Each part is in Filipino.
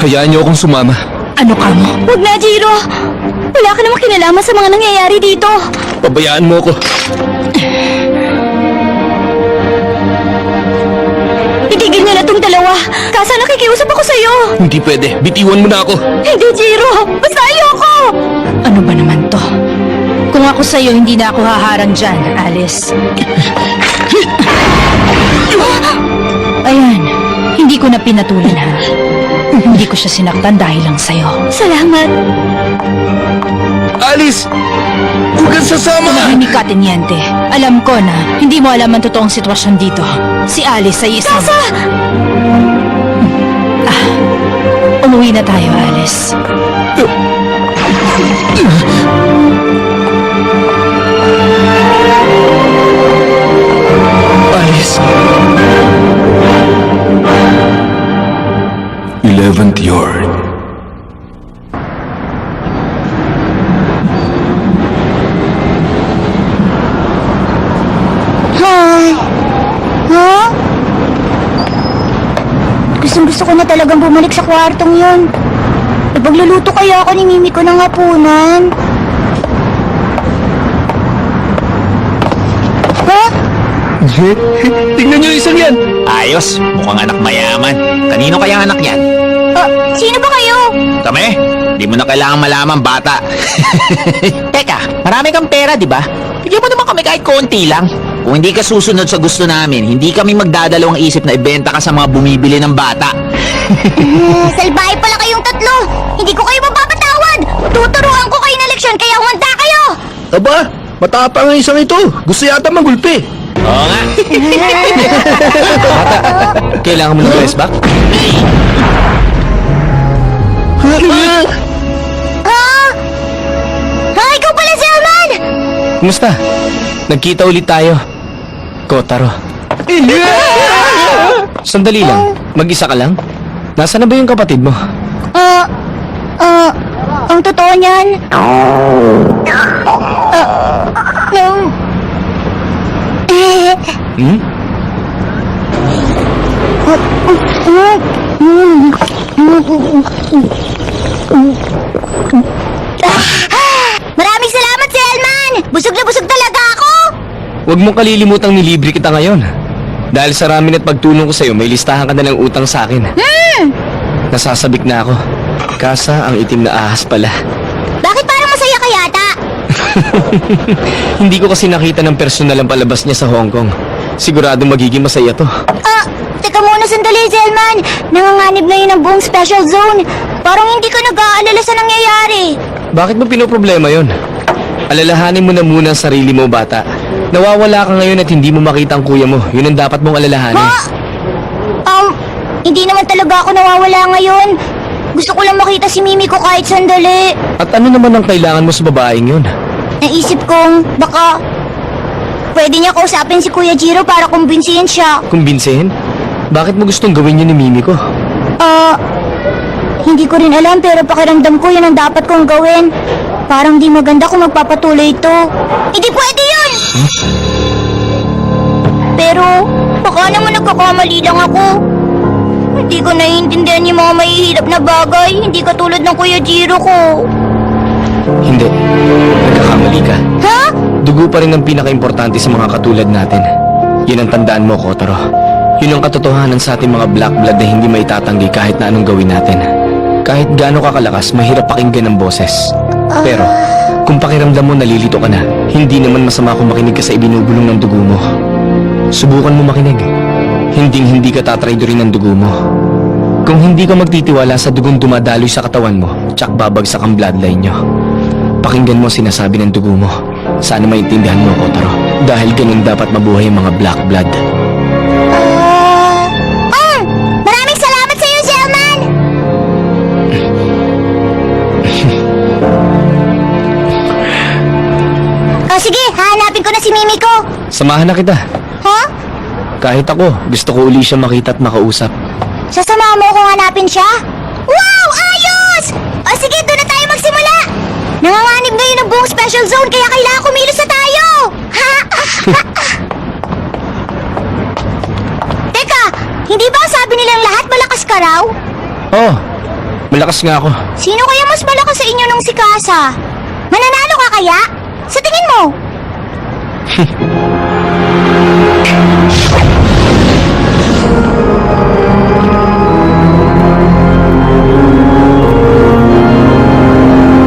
Hayaan niyo akong sumama. Ano ka mo? Huwag na, Jiro! Wala ka namang kinalaman sa mga nangyayari dito. Pabayaan mo ako. Itigil niyo na tong dalawa. Kasa nakikiusap ako sa'yo. Hindi pwede. Bitiwan mo na ako. Hindi, Jiro! Basta ayoko! Ano ba naman to? Kung ako sa'yo, hindi na ako haharang dyan, Alice. Ayan, hindi ko na pinatulan ha. Hindi ko siya sinaktan dahil lang sa'yo. Salamat. Alice! Huwag kang sasama! Tumahimik ka, Teniente. Alam ko na hindi mo alam ang totoong sitwasyon dito. Si Alice ay isang... Kasa! Umuwi na tayo, Alice. Alice! 11th yard. Hi! Ha? Gustong-gusto ko na talagang bumalik sa kwartong yun. Ipagluluto kaya ako ni Mimi ko ng hapunan. Ha? Tingnan niyo isang yan! Ayos, mukhang anak mayaman. Kanino kaya anak yan? Sino ba kayo? Kami? Di mo na kailangan malaman, bata. Teka, marami kang pera, di ba? Bigyan mo naman kami kahit konti lang. Kung hindi ka susunod sa gusto namin, hindi kami magdadalawang isip na ibenta ka sa mga bumibili ng bata. Salbahe pala kayong tatlo! Hindi ko kayo mapapatawad! Tuturuan ko kayo ng leksyon kaya humanda kayo! Aba, matapang ang isang ito. Gusto yata magulpi. Oo nga. Kailangan mo ng dress back? Ikaw pala si Alman! Kumusta? Nagkita ulit tayo. Kotaro. Sandali lang. Mag-isa ka lang? Nasaan na ba yung kapatid mo? Ang totoo niyan... Hmm? Maraming salamat si Alman! Busog na busog talaga ako! Huwag mong kalilimutang nilibre kita ngayon. Dahil sa ramin at pagtulong ko sa'yo, may listahan ka na ng utang sa akin. Nasasabik na ako. Kasa ang itim na ahas pala. Bakit parang masaya ka yata? Hindi ko kasi nakita ng personal ang palabas niya sa Hong Kong. Sigurado magiging masaya to. Teka muna sandali, Zelman. Nanganganib ngayon ang buong special zone. Parang hindi ka nag-aalala sa nangyayari. Bakit mo pinoproblema yon? Alalahanin mo na muna ang sarili mo, bata. Nawawala ka ngayon at hindi mo makita ang kuya mo. Yun ang dapat mong alalahanin. Hindi naman talaga ako nawawala ngayon. Gusto ko lang makita si Mimi ko kahit sandali. At ano naman ang kailangan mo sa babaeng yun? Naisip kong baka pwede niya kausapin si Kuya Jiro para kumbinsihin siya. Kumbinsihin? Bakit mo gustong gawin yun ni Mimi ko? Hindi ko rin alam pero pakiramdam ko yun ang dapat kong gawin. Parang di maganda kung magpapatuloy ito. Hindi pwede yun! Pero baka naman nagkakamali lang ako. Hindi ko naiintindihan yung mga mahihirap na bagay. Hindi katulad ng Kuya Jiro ko. Hindi. Nagkakamali ka. Ha? Dugo pa rin ang pinaka-importante sa mga katulad natin. Yun ang tandaan mo, Kotaro. Yun ang katotohanan sa ating mga black blood na hindi maitatanggi kahit na anong gawin natin. Kahit gaano kakalakas, mahirap pakinggan ang boses. Pero, kung pakiramdam mo nalilito ka na, hindi naman masama kung makinig ka sa ibinubulong ng dugo mo. Subukan mo makinig. Hinding-hindi ka tatraidorin ng dugo mo. Kung hindi ka magtitiwala sa dugong dumadaloy sa katawan mo, tsak babagsak ang bloodline nyo. Pakinggan mo ang sinasabi ng dugo mo. Sana maintindihan mo, Kotaro. Dahil ganun dapat mabuhay ang mga black blood. Maraming salamat sa iyo, Zelman! Sige, hahanapin ko na si Mimi ko. Samahan na kita. Ha? Kahit ako, gusto ko uli siya makita at makausap. Sasama mo kung hanapin siya? Wow! Ayos! O sige, doon na tayo magsimula! Nanganganib ngayon ang buong special zone kaya kailangan kumilos na tayo! Ha? Teka, hindi ba sabi nilang lahat malakas ka raw? Oh, Malakas nga ako. Sino kaya mas malakas sa inyo nung si Kasa? Mananalo ka kaya? Sa tingin mo?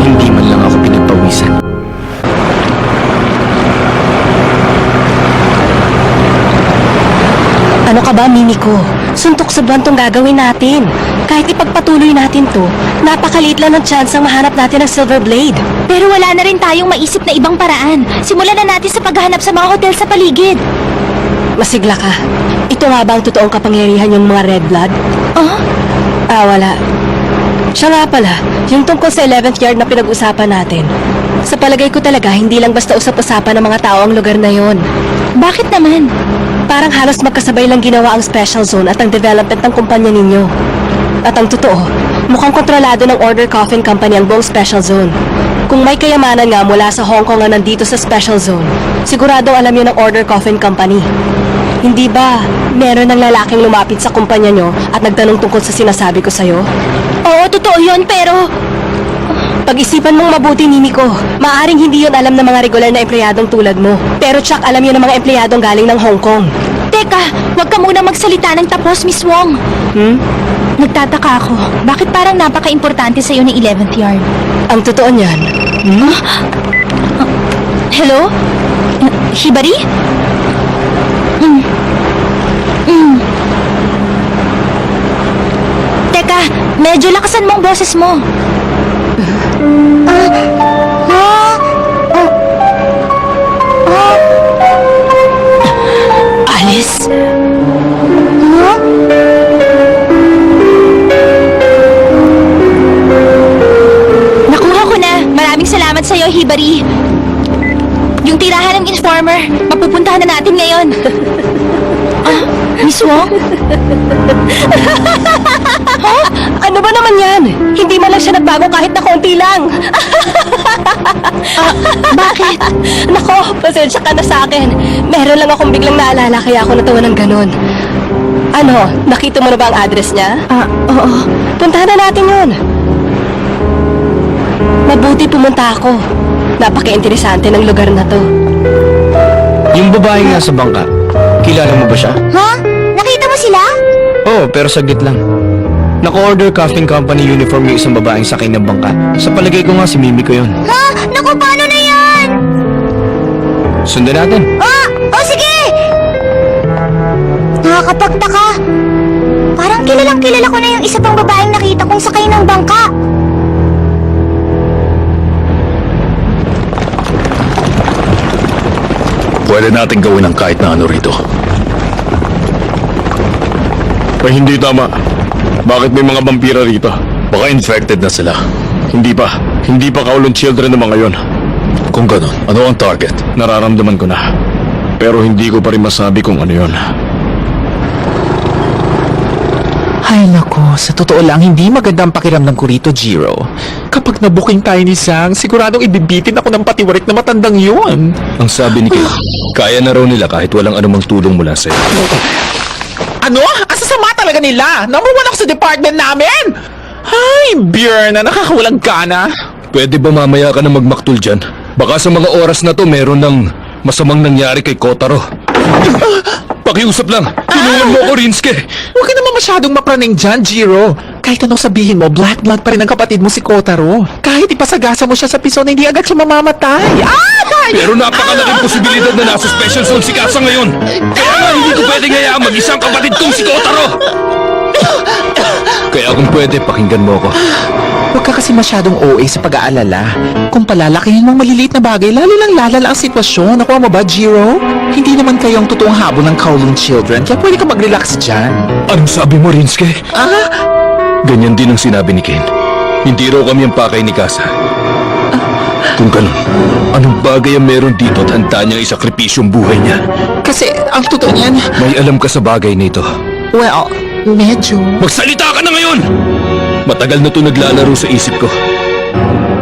Hindi man lang ako pinagpawisan. Ano ka ba, Miniko? Suntok sa buwan tong gagawin natin. Kahit ipagpatuloy natin to, napakaliit lang ng chance ang mahanap natin ng Silver Blade. Pero wala na rin tayong maisip na ibang paraan. Simulan na natin sa paghahanap sa mga hotel sa paligid. Masigla ka. Ito nga ba ang totoong kapangyarihan yung mga Red Blood? Wala. Siya nga pala, yung tungkol sa 11th yard na pinag-usapan natin. Sa palagay ko talaga, hindi lang basta usap-usapan ng mga tao ang lugar na yon. Bakit naman? Parang halos magkasabay lang ginawa ang Special Zone at ang development ng kumpanya ninyo. At ang totoo, mukhang kontrolado ng Order Coffin Company ang buong Special Zone. Kung may kayamanan nga mula sa Hong Kong na nandito sa Special Zone, siguradong alam yun ng Order Coffin Company. Hindi ba meron ng lalaking lumapit sa kumpanya nyo at nagtanong tungkol sa sinasabi ko sa'yo? Oo, totoo yun, pero... Pag-isipan mong mabuti, Mimiko. Maaring hindi yun alam ng mga regular na empleyadong tulad mo. Pero tsak alam yun ng mga empleyadong galing ng Hong Kong. Teka, wag ka muna magsalita ng tapos, Miss Wong. Nagtataka ako. Bakit parang napaka-importante sa'yo ng 11th yard? Ang totoo niyan, Hello? Hibari? Teka, medyo lakasan mo ang boses mo. Alice? Nakuha ko na. Maraming salamat sa'yo, Hibari. Yung tirahan ng informer, mapupuntahan na natin ngayon. Miss Wong? ano ba naman yan? Hindi man lang siya nagbago kahit na konti lang. Bakit? Nako, pasensya ka na sa akin. Meron lang akong biglang naalala kaya ako natawa ng ganun. Ano, nakita mo na ba ang address niya? Oo. Puntahan na natin yun. Mabuti pumunta ako. Napaka-interesante ng lugar na to. Yung babae nga sa bangka, kilala mo ba siya? Ha? Nakita mo sila? Oo, pero saglit lang. Naka-order Coffin Company uniform yung isang babaeng sakay ng bangka. Sa palagay ko nga si Mimi ko yun. Ha? Naku, paano na yan? Sundan natin. Sige! Nakakapagtaka. Parang kilalang kilala ko na yung isa pang babaeng nakita kong sakay ng bangka. Pwede natin gawin ang kahit na ano rito. Ay, hindi tama. Bakit may mga vampira rito? Baka infected na sila. Hindi pa. Hindi pa Kowloon Children ng mga yon. Kung ganon, ano ang target? Nararamdaman ko na. Pero hindi ko pa rin masabi kung ano yon. Ay nako, sa totoo lang, hindi magandang pakiramdam ko rito, Jiro. Kapag nabuking tayo ni Sang, siguradong ibibitin ako ng patiwarik na matandang yun. Ang sabi ni Kate, kaya na raw nila kahit walang anumang tulong mula sa'yo. Ano? Asasama talaga nila! Number 1 ako sa department namin! Ay, beer na nakakawalang gana. Pwede ba mamaya ka na magmaktul dyan? Baka sa mga oras na to meron ng masamang nangyari kay Kotaro. Pakiusap lang, tulungan mo ako, Rinsuke. Huwag ka naman masyadong mapraning dyan, Jiro. Kahit anong sabihin mo, black blood pa rin ang kapatid mo si Kotaro. Kahit ipasagasa mo siya sa piso na hindi agad siya mamamatay. Pero napakalaking posibilidad na nasa special zone si Kasa ngayon. Kaya nga hindi ko pwedeng hayaang mag-isang kapatid kong si Kotaro. Kaya kung pwede, pakinggan mo ako. Huwag ka kasi masyadong OA sa pag-aalala. Kung palalakihin mong maliliit na bagay, lalo lang lalala ang sitwasyon. Nakuha mo ba, Jiro? Hindi naman kayo ang totoong habol ng Kowloon Children, kaya pwede ka mag-relax dyan. Anong sabi mo, Rinsuke? Ganyan din ang sinabi ni Ken. Hindi raw kami ang pakay ni Kasa. Kung ganun, anong bagay ang meron dito at handa niyang isakripisyo ang buhay niya? Kasi ang totoo niyan, May alam ka sa bagay na ito. well, medyo... Magsalita ka na ngayon! Matagal na ito naglalaro sa isip ko.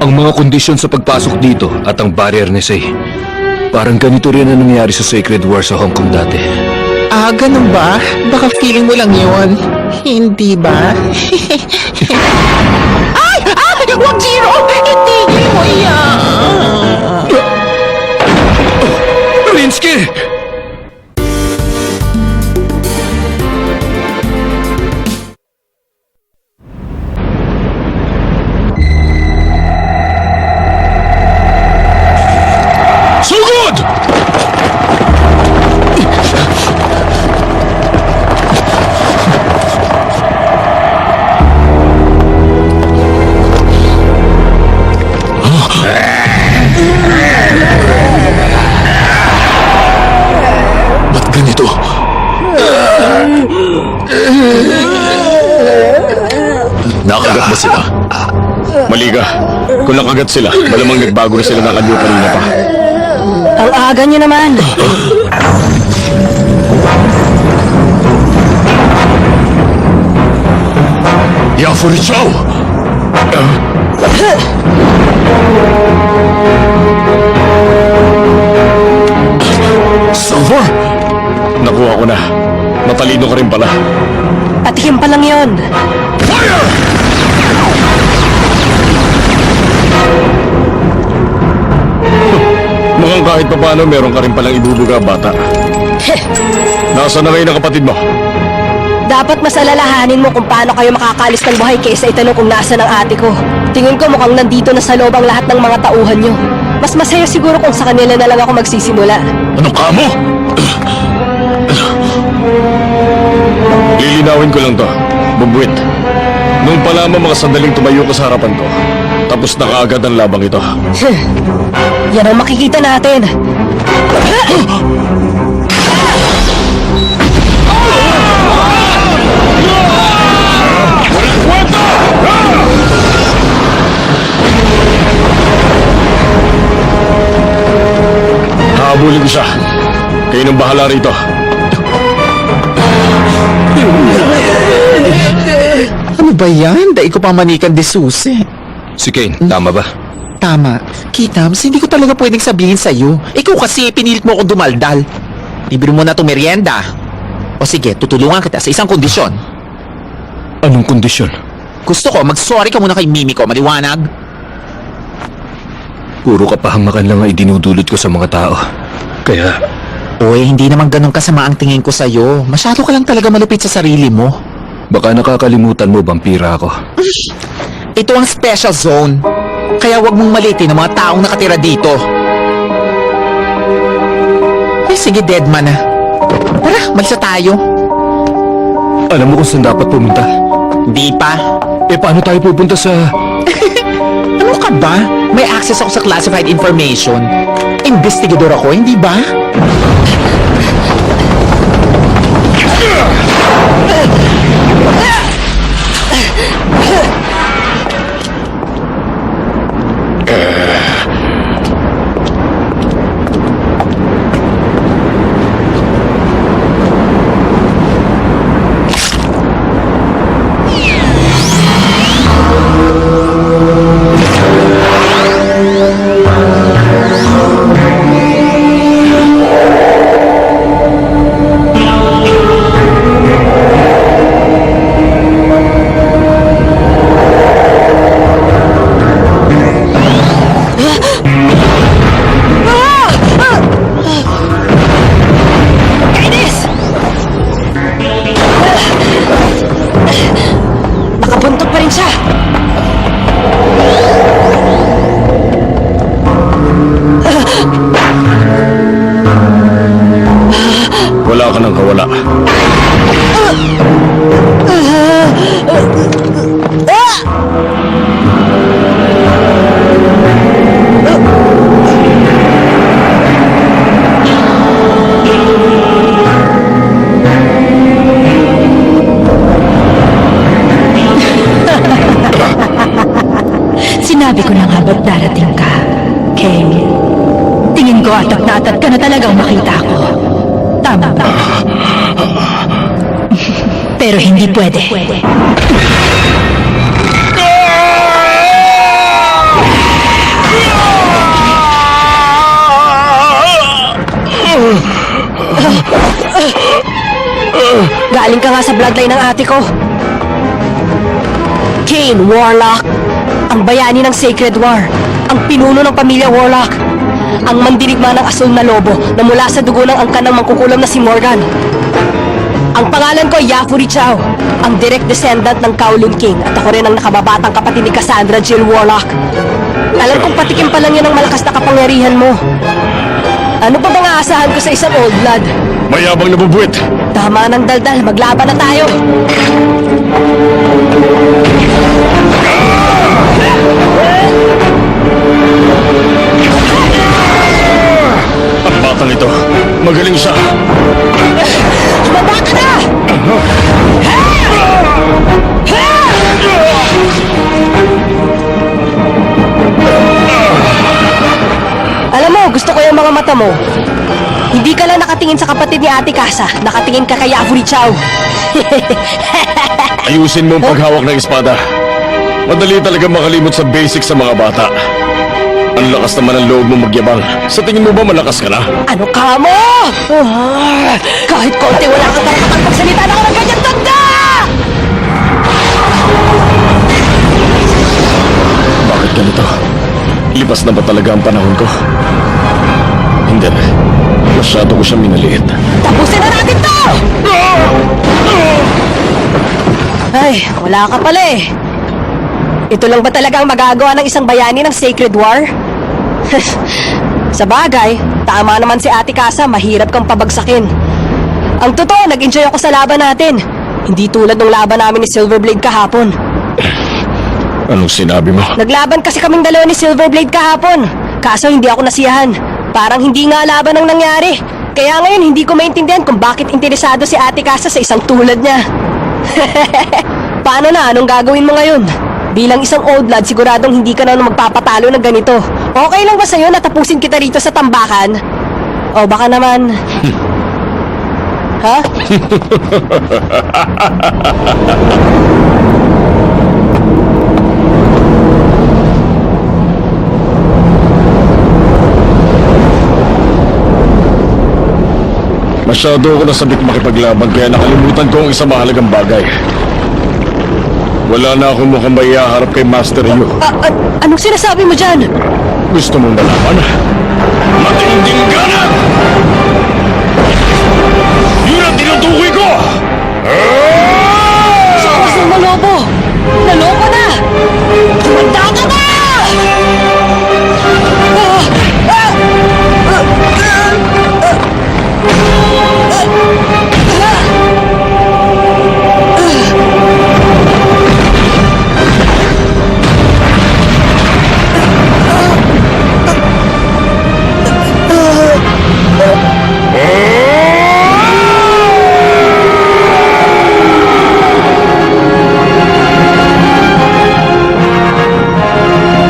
Ang mga kondisyon sa pagpasok dito at ang barrier ni Sei. Parang ganito rin ang nangyari sa Sacred War sa Hong Kong dati. Ganun ba? Baka feeling mo lang yun. Hindi ba? Huwag, Jiro! Itigil mo yan! Rinske! Sugod! Ba't ganito? Nakagat ba sila? Mali ka. Kung nakagat sila, malamang nagbago na sila ng anyo kanina pa. Ang aga niyo naman. Yafurichao! Silver! Nakuha ko na. Matalino ka rin pala. At him pa lang yon. Fire! Mukhang kahit papaano meron ka rin palang ibubuga, bata. Nasaan na kayo ng kapatid mo? Dapat mas alalahanin mo kung paano kayo makakalis ng buhay kaysa itanong kung nasa ng ate ko. Tingin ko mukhang nandito na sa loob ang lahat ng mga tauhan nyo. Mas masaya siguro kung sa kanila na lang ako magsisimula. Anong kamo? Lilinawin ko lang to. Bubwit. Nung pa lamang mga sandaling tumayo ka sa harapan ko, tapos na kaagad ang labang ito. Yan ang makikita natin. Hahabulin ko siya. Kayo nang bahala rito. Ano ba yan? Dahil ko pa manikan de susi. Si Kane, tama ba? Tama. Kitams, hindi ko talaga pwedeng sabihin sa'yo. Ikaw kasi pinilit mo akong dumaldal. Libre mo na itong merienda. O sige, tutulungan kita sa isang kondisyon. Anong kondisyon? Gusto ko, mag-sorry ka muna kay Mimi ko, maliwanag. Puro kapahamakan lang ang idinudulot ko sa mga tao. Kaya, Uy, hindi naman ganun kasama ang tingin ko sa'yo. Masyado ka lang talaga malupit sa sarili mo. baka nakakalimutan mo, vampira ako. Ito ang special zone. Kaya wag mong malitin ang mga taong nakatira dito. Ay, sige, deadman na. Tara, malis na tayo. Alam mo kung saan dapat pumunta? Di pa. Eh, paano tayo pupunta sa... Ano ka ba? May access ako sa classified information. Investigador ako, hindi ba? Nakabuntot pa rin siya. Wala ka nang kawala. Sinabi ko na nga ba't darating ka, King. Tingin ko atat na atat ka na talagang makita ko. Tama ba? Pero hindi pwede. Galing ka nga sa bloodline ng ate ko. Kane Warlock. Ang bayani ng Sacred War. Ang pinuno ng pamilya Warlock. Ang mandirigma ng asul na lobo na mula sa dugo ng angkan ng mangkukulam na si Morgan. Ang pangalan ko, Yafuri Chow. Ang direct descendant ng Kowloon King at ako rin ang nakababatang kapatid ni Cassandra Jill Warlock. Alam kong patikim pa lang yan ang malakas na kapangyarihan mo. Ano pa bang aasahan ko sa isang old blood? Mayabang na bubuwit. Tama ng daldal, maglaban na tayo. Ang batang ito, magaling siya. Tumaba ka na! Alam mo, gusto ko yung mga mata mo. Hindi ka lang nakatingin sa kapatid ni Ate Casa, nakatingin ka kay Yafuri Chow. Ayusin mo ang paghawak ng espada. Madali talaga makalimot sa basics sa mga bata. Ang lakas naman ang loob mo magyabang. Sa tingin mo ba malakas ka na? Ano ka mo? Kahit konti wala kang karapatang magsalita na ako ng ganyan tanda! Bakit ganito? Lipas na ba talaga ang panahon ko? Hindi na. Masyado ko siyang minaliit. Tapusin na natin to! Ay, wala ka pala eh. Ito lang ba talaga ang magagawa ng isang bayani ng Sacred War? Sa bagay, tama naman si Ate Casa, mahirap kang pabagsakin. Ang totoo, nag-enjoy ako sa laban natin. Hindi tulad ng laban namin ni Silverblade kahapon. Anong sinabi mo? Naglaban kasi kaming dalawa ni Silverblade kahapon. Kaso hindi ako nasiyahan. Parang hindi nga laban ang nangyari. Kaya ngayon hindi ko maintindihan kung bakit interesado si Ate Casa sa isang tulad niya. Paano na? Anong gagawin mo ngayon? Bilang isang old lad, siguradong hindi ka na magpapatalo ng ganito. Okay lang ba sa'yo na tapusin kita rito sa tambakan? O baka naman... Ha? Masyado ako nasabik makipaglaban kaya nakalimutan ko ang isang mahalagang bagay. Wala na akong mukhang maihaharap kay Master Yu. Anong sinasabi mo dyan? Gusto mong malaman? Matinding ganan! Yun ang tinutukoy ko! Sa oras ng nalobo! Nalobo na! Tumanda ka na!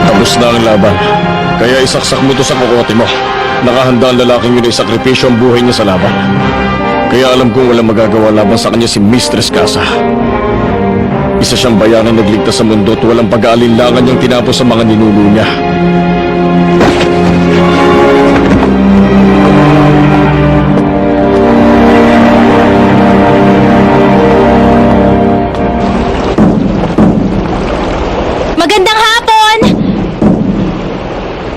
Tapos na ang laban. Kaya isaksak mo to sa kokote mo. Nakahanda ang lalaking yun ay sakripisyo ang buhay niya sa laban. Kaya alam kong walang magagawa laban sa kanya si Mistress Casa. Isa siyang bayanang nagligtas sa mundo at walang pag-aalinlangan niyang tinapos sa mga ninuno niya. Magandang hapon!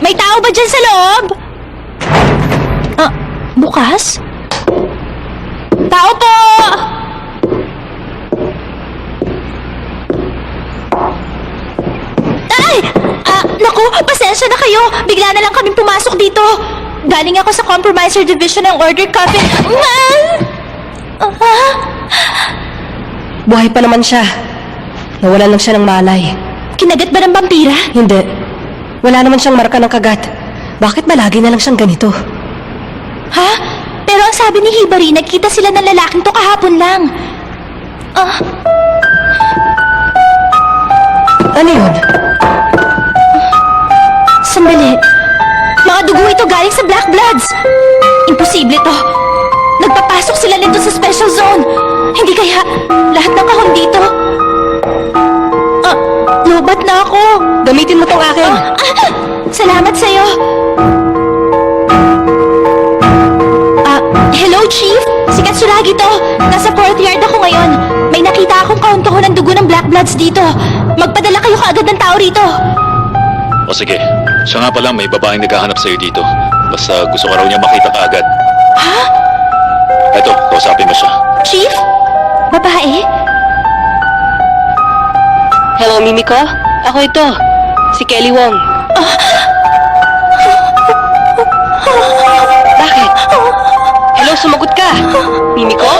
May tao ba dyan sa loob? Bukas? Tao po! Ay! Naku, pasensya na kayo. Bigla na lang kaming pumasok dito. Galing ako sa Compromiser Division ng Order Coffin. Buhay pa naman siya. Nawalan lang siya ng malay. Kinagat ba ng vampira? Hindi. Wala naman siyang marka ng kagat. Bakit ba lagi na lang siyang ganito? Ha? Pero ang sabi ni Hibari, nagkita sila ng lalaking to kahapon lang. Ano yun? Sandali. Mga dugo ito galing sa Black Bloods. Imposible to. Nagpapasok sila nito sa special zone. Hindi kaya lahat ng kahon dito. Lobat na ako. Gamitin mo tong akin. Salamat sa'yo. Hello, Chief. Si Katsuragi to. Nasa 4th yard ako ngayon. May nakita akong kahon-kahon ng dugo ng Black Bloods dito. Magpadala kayo kaagad ng tao rito. O sige, siya nga pala may babaeng naghahanap sa'yo dito. Basta gusto ka raw niya makita ka agad. Ha? Eto, kausapin mo siya. Chief? Babae? Hello, Mimiko? Ako ito. Si Kelly Wong. Bakit? Hello, sumagot ka. Mimiko?